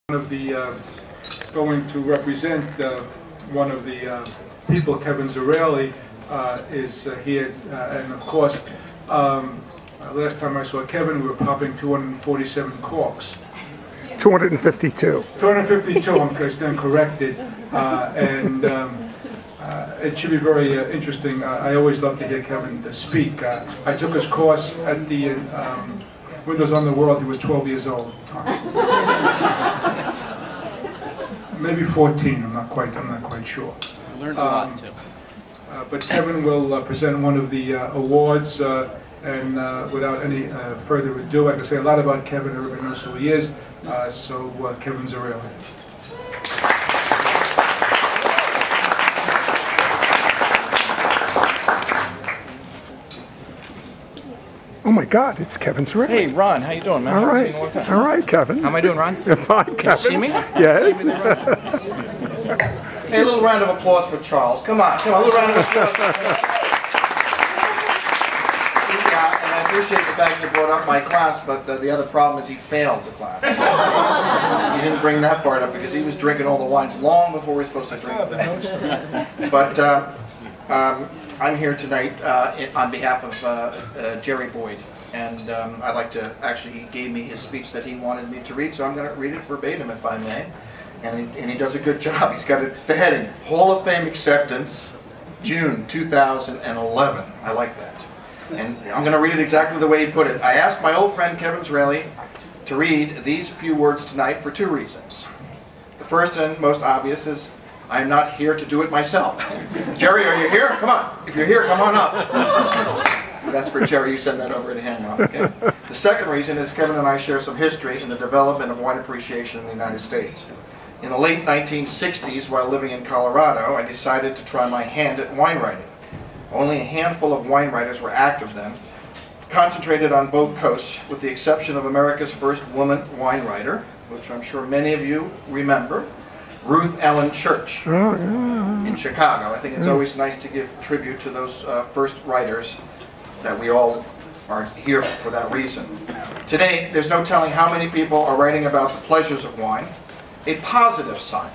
One of the going to represent one of the people, Kevin Gerald, is here, and of course, last time I saw Kevin, we were popping 247 corks. 252. 252. I stand corrected, and it should be very interesting. I always love to hear Kevin speak. I took his course at the Windows on the World. He was 12 years old at the time. Maybe 14. I'm not quite sure. I learned a lot too. But Kevin will present one of the awards, and without any further ado, I can say a lot about Kevin. Everybody knows who he is. So Kevin Gerald. Oh my God, it's Kevin Spurrier. Hey, Ron, how you doing, man? All right, all right, Kevin. How am I doing, Ron? You're fine, Kevin. Can you see me? Yes. See me there, Ron? Hey, a little round of applause for Charles. Come on, a little round of applause. Yeah, and I appreciate the fact you brought up my class, but the other problem is he failed the class. So he didn't bring that part up because he was drinking all the wines long before we were supposed to drink them. But I'm here tonight on behalf of Jerry Boyd, and I'd like to, actually, he gave me his speech that he wanted me to read, so I'm going to read it verbatim if I may, and he does a good job. He's got the heading, Hall of Fame Acceptance, June 2011. I like that. And I'm going to read it exactly the way he put it. I asked my old friend Kevin Gerald to read these few words tonight for two reasons. The first and most obvious is I'm not here to do it myself. Jerry, are you here? Come on. If you're here, come on up. That's for Jerry. You send that over to him. Okay? The second reason is Kevin and I share some history in the development of wine appreciation in the United States. In the late 1960s, while living in Colorado, I decided to try my hand at wine writing. Only a handful of wine writers were active then, concentrated on both coasts, with the exception of America's first woman wine writer, which I'm sure many of you remember, Ruth Ellen Church in Chicago. I think it's always nice to give tribute to those first writers that we all are here for that reason. Today, there's no telling how many people are writing about the pleasures of wine, a positive sign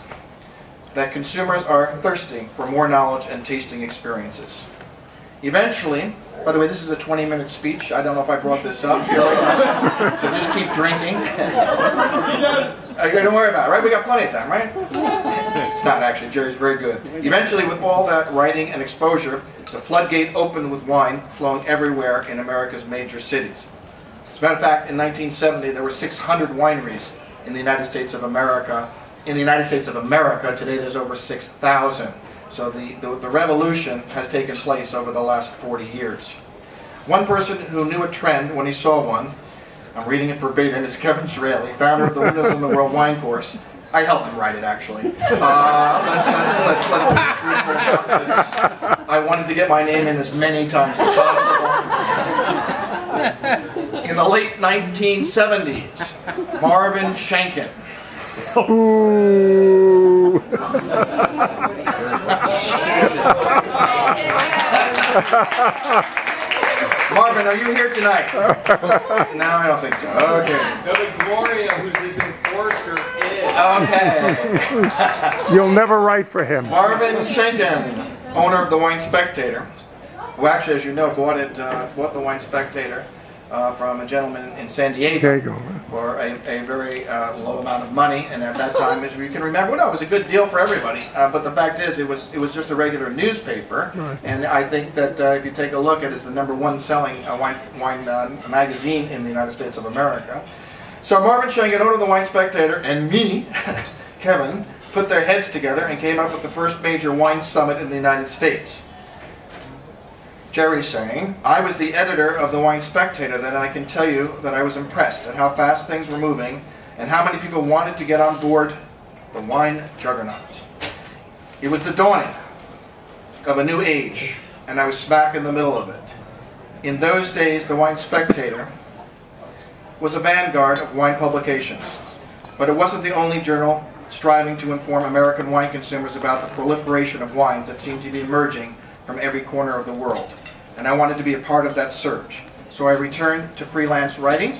that consumers are thirsty for more knowledge and tasting experiences. Eventually, by the way, this is a 20-minute speech. I don't know if I brought this up here right now, so just keep drinking. Don't worry about it, right? We got plenty of time, right? It's not actually. Jerry's very good. Eventually, with all that writing and exposure, the floodgate opened with wine flowing everywhere in America's major cities. As a matter of fact, in 1970, there were 600 wineries in the United States of America. In the United States of America, today there's over 6,000. So the revolution has taken place over the last 40 years. One person who knew a trend when he saw one, I'm reading it verbatim, is Kevin Gerald, founder of the Windows on the World wine course. I helped him write it, actually. Let's be truthful about this. I wanted to get my name in as many times as possible. In the late 1970s, Marvin Shanken. Ooh. Marvin, are you here tonight? No, I don't think so. Okay. No, but Gloria, who's his enforcer, is. Okay. You'll never write for him. Marvin Shanken, owner of the Wine Spectator, who actually, as you know, bought the Wine Spectator from a gentleman in San Diego. There you go. For a very low amount of money, and at that time, as you can remember, no, it was a good deal for everybody. But the fact is, it was just a regular newspaper, right. And I think that if you take a look at it, it's the #1 selling wine magazine in the United States of America. So Marvin Shanken, owner of the Wine Spectator, and me, Kevin, put their heads together and came up with the first major wine summit in the United States. Jerry saying, I was the editor of the Wine Spectator, then I can tell you that I was impressed at how fast things were moving and how many people wanted to get on board the wine juggernaut. It was the dawning of a new age, and I was smack in the middle of it. In those days, the Wine Spectator was a vanguard of wine publications, but it wasn't the only journal striving to inform American wine consumers about the proliferation of wines that seemed to be emerging from every corner of the world. And I wanted to be a part of that surge. So I returned to freelance writing,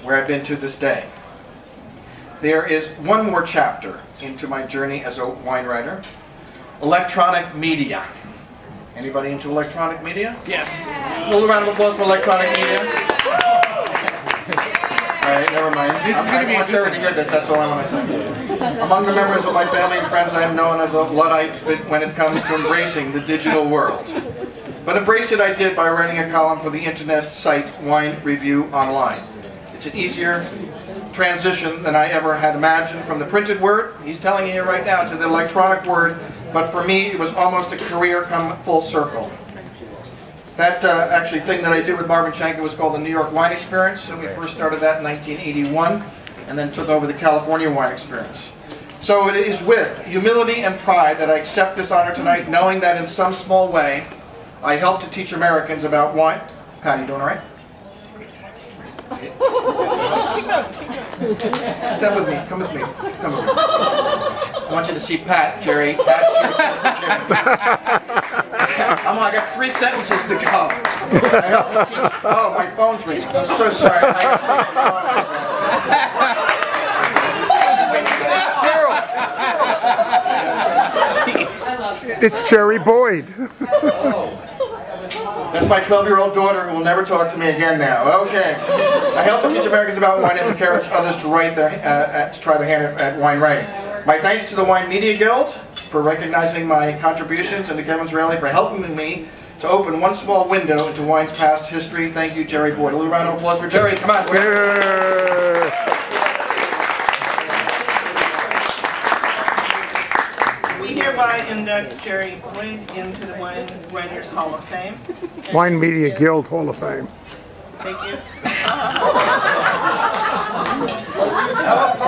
where I've been to this day. there is one more chapter into my journey as a wine writer. Electronic media. Anybody into electronic media? Yes. A little round of applause for electronic media. All right, never mind. I want Jerry to hear this, that's all I want to say. Among the members of my family and friends, I am known as a Luddite when it comes to embracing the digital world. But embrace it I did by writing a column for the internet site Wine Review Online. It's an easier transition than I ever had imagined from the printed word, he's telling you here right now, to the electronic word, but for me it was almost a career come full circle. That actually thing that I did with Marvin Shanker was called the New York Wine Experience, and we first started that in 1981, and then took over the California Wine Experience. So it is with humility and pride that I accept this honor tonight, knowing that in some small way, I help to teach Americans about wine. Pat, you doing all right? Step with me. Come with me. Come with me. I want you to see Pat, Jerry. Pat's here. I got 3 sentences to go. I help to teach. Oh, my phone's ringing. I'm so sorry. I have to take my phone. It's Jerry Boyd. That's my 12-year-old daughter who will never talk to me again now. Okay. I help to teach Americans about wine and encourage others to try their hand at wine writing. My thanks to the Wine Media Guild for recognizing my contributions, and to Kevin Israeli for helping me to open one small window into wine's past history. Thank you, Jerry Boyd. A little round of applause for Jerry. Come on. We hereby induct Jerry Boyd into the Wine Writers Hall of Fame. Wine Media Guild Hall of Fame. Thank you.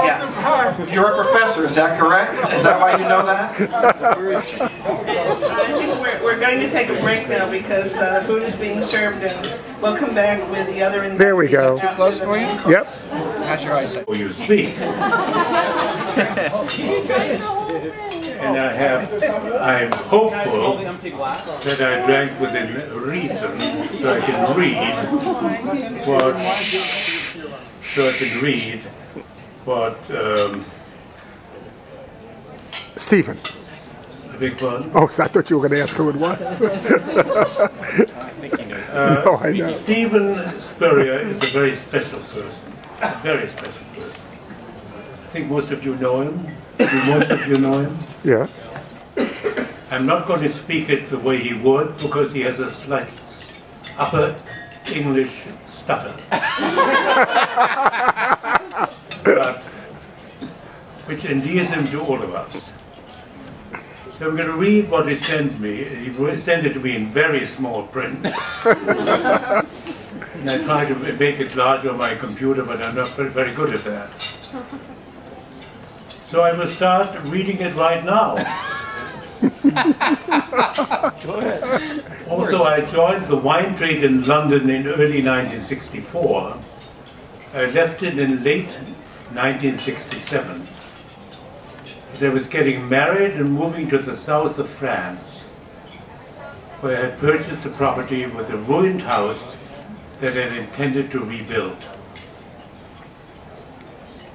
Yeah. You're a professor, is that correct? Is that why you know that? I think we're going to take a break now because the food is being served, and we'll come back with the other inductees. There we go. Too close for you? Yep. How's your eyesight? You speak. And I'm hopeful that I drank within reason, so I can read what Stephen. I beg pardon? Oh, so I thought you were going to ask who it was. No, I know. Stephen Spurrier is a very special person. A very special person. I think most of you know him. Do most of you know him? Yeah. I'm not going to speak it the way he would, because he has a slight upper English stutter. But, which endears him to all of us. So I'm going to read what he sent me. He sent it to me in very small print. And I tried to make it larger on my computer, but I'm not very good at that. So I will start reading it right now. Go ahead. Also, I joined the wine trade in London in early 1964. I left it in late 1967. As I was getting married and moving to the south of France, where I had purchased a property with a ruined house that I had intended to rebuild.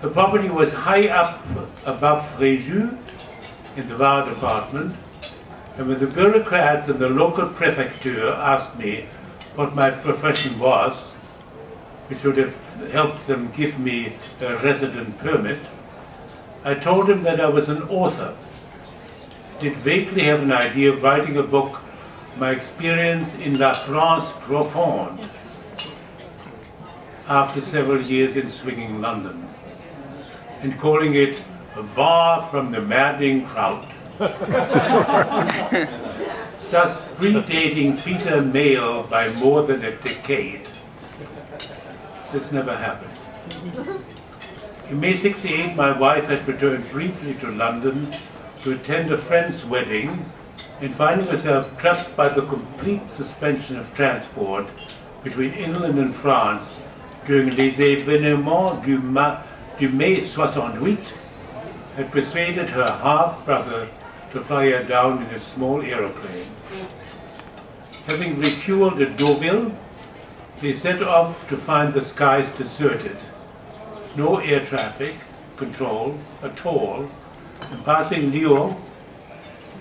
The property was high up above Fréjus in the Var department, and when the bureaucrats in the local prefecture asked me what my profession was, which would have helped them give me a resident permit, I told him that I was an author. I did vaguely have an idea of writing a book, my experience in La France profonde, after several years in swinging London, and calling it Var from the Maddening Crowd. Thus predating Peter Mayle by more than a decade. This never happened. In May '68, my wife had returned briefly to London to attend a friend's wedding, and finding herself trapped by the complete suspension of transport between England and France during les événements du Mai 68, had persuaded her half-brother to fly her down in a small aeroplane. Having refueled at Deauville, they set off to find the skies deserted. No air traffic, control, atoll, and passing Lyon,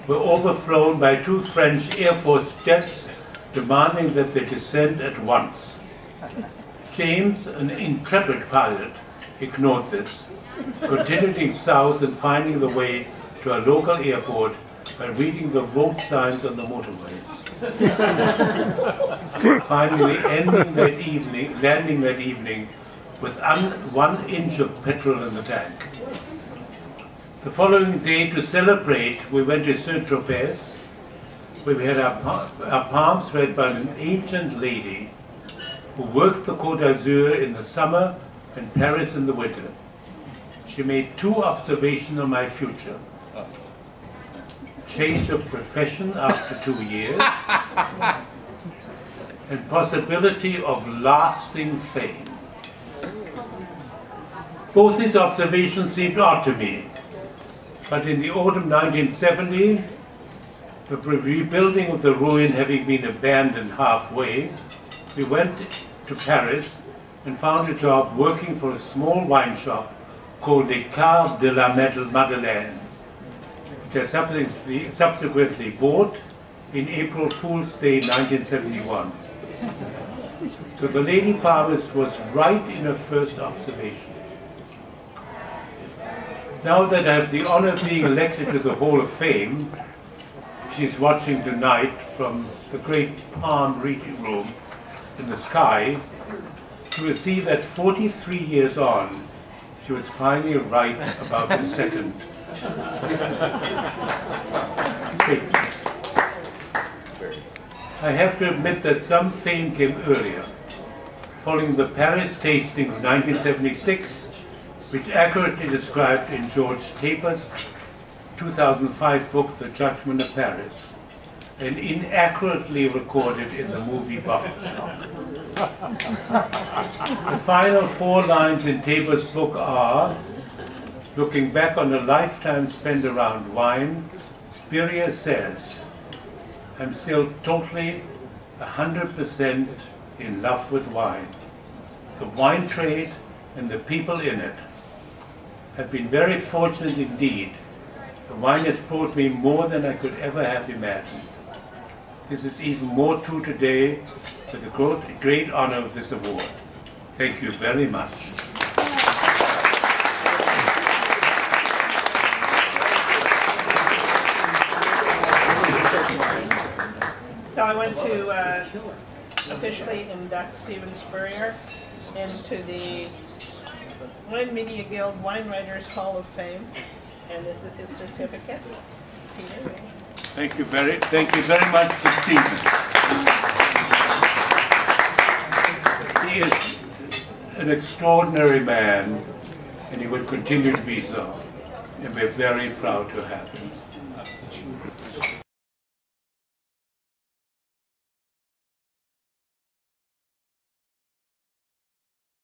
were overflown by 2 French Air Force jets demanding that they descend at once. James, an intrepid pilot, ignored this, continuing south and finding the way to a local airport by reading the road signs on the motorways. Finally landing that evening with 1 inch of petrol in the tank. The following day, to celebrate, we went to Saint-Tropez, where we had our palms read by an ancient lady who worked the Côte d'Azur in the summer and Paris in the winter. She made 2 observations on my future. Change of profession after 2 years, and possibility of lasting fame. Both these observations seemed odd to me, but in the autumn 1970, the rebuilding of the ruin having been abandoned halfway, we went to Paris and found a job working for a small wine shop called Les Caves de la Madeleine, which I subsequently bought in April Fool's Day 1971. So the Lady Palmist was right in her first observation. Now that I have the honor of being elected to the Hall of Fame, she's watching tonight from the great palm reading room in the sky, to receive that 43 years on, she was finally right about the second statement. I have to admit that some fame came earlier, following the Paris tasting of 1976, which accurately described in George Taper's 2005 book, The Judgment of Paris, and inaccurately recorded in the movie Bottle Shop. The final 4 lines in Taper's book are, looking back on a lifetime spent around wine, Spurrier says, I'm still totally 100% in love with wine. The wine trade and the people in it. I've been very fortunate indeed. The wine has brought me more than I could ever have imagined. This is even more true today with the great honor of this award. Thank you very much. So I went to officially induct Stephen Spurrier into the Wine Media Guild Wine Writers Hall of Fame, and this is his certificate. Thank you very much for Stephen. He is an extraordinary man, and he will continue to be so, and we're very proud to have him.